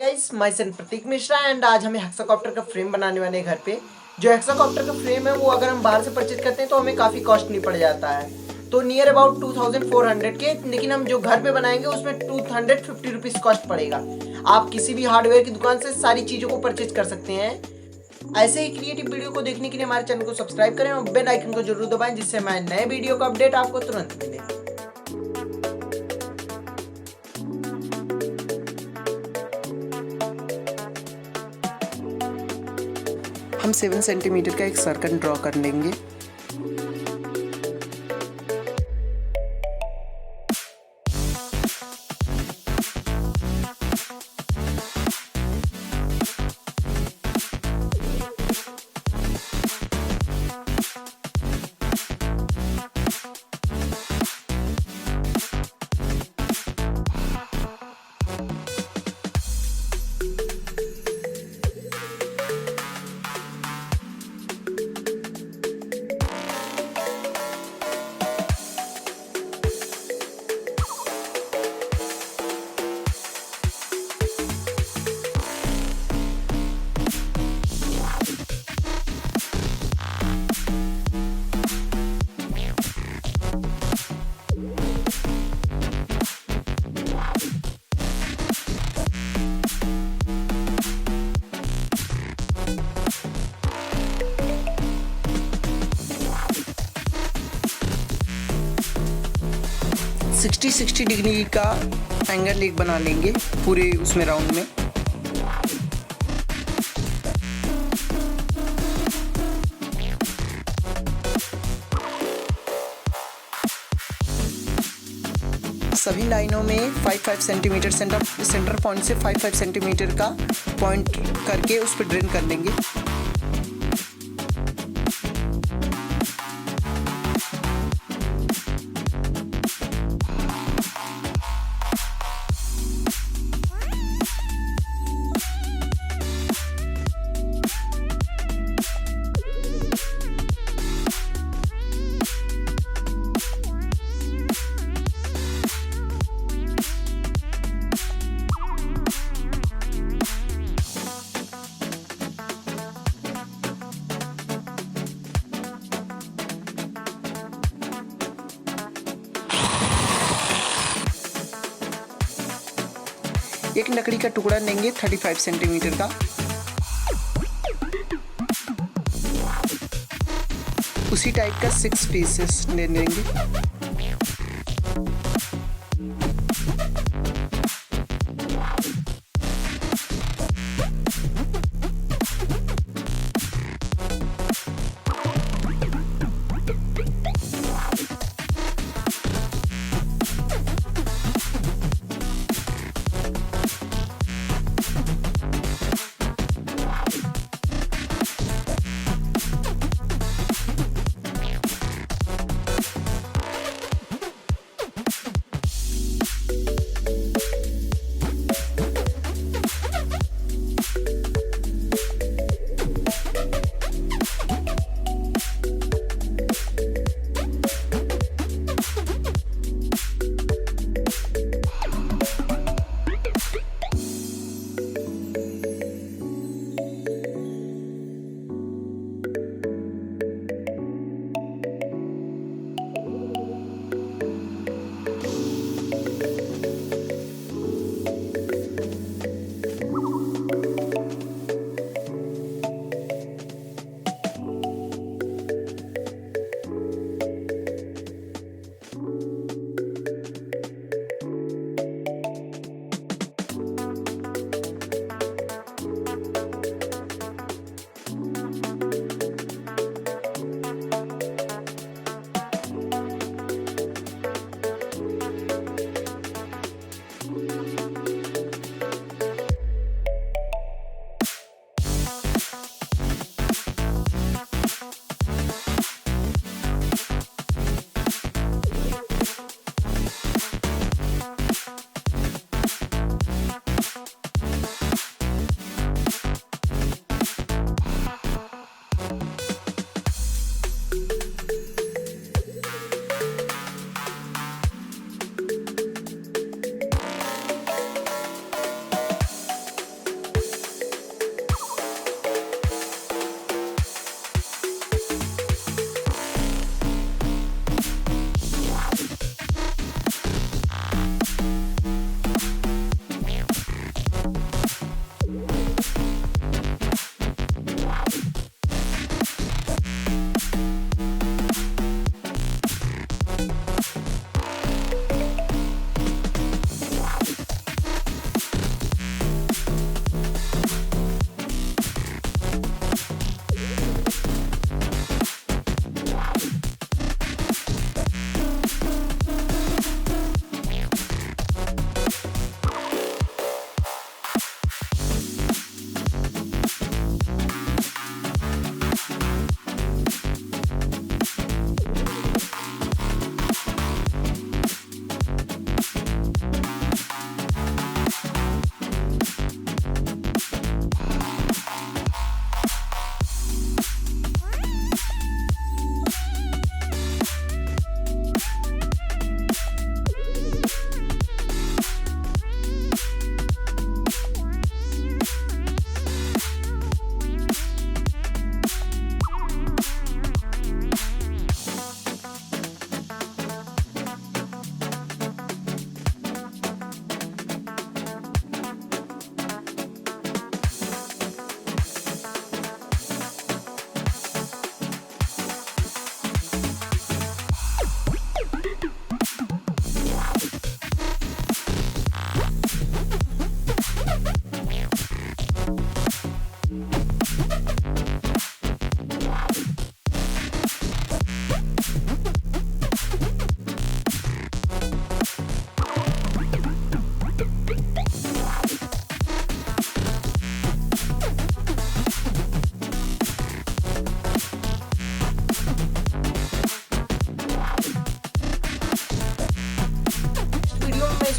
Guys my son Prateek Mishra and आज हमें hexacopter का फ्रेम बनाने वाले हैं घर पे। जो हेक्साकॉप्टर का फ्रेम है वो अगर हम बाहर से परचेज करते हैं तो हमें काफ़ी कॉस्टली पड़ जाता है, तो नियर अबाउट 2400 के। लेकिन हम जो घर पे बनाएंगे उसमें 250 रुपीज़ कॉस्ट पड़ेगा। आप किसी भी हार्डवेयर की दुकान से सारी चीज़ों को परचेज कर सकते हैं। ऐसे ही क्रिएटिव वीडियो को देखने के लिए हमारे चैनल को सब्सक्राइब करें और बेल आइकन को जरूर दबाएं, जिससे हमारे नए वीडियो का अपडेट आपको तुरंत मिले। हम 7 सेंटीमीटर का एक सर्कल ड्रॉ कर लेंगे। सिक्सटी 60 डिग्री का एंगल एक बना लेंगे पूरे उसमें राउंड में। सभी लाइनों में 5-5 सेंटीमीटर सेंटर पॉइंट से 5-5 सेंटीमीटर का पॉइंट करके उस पर ड्रेन कर लेंगे। एक लकड़ी का टुकड़ा लेंगे 35 सेंटीमीटर का, उसी टाइप का 6 पीसेस ले लेंगे।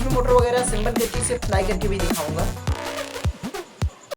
इसमें मोटर वगैरह असेंबल करके इसे अप्लाई करके भी दिखाऊंगा।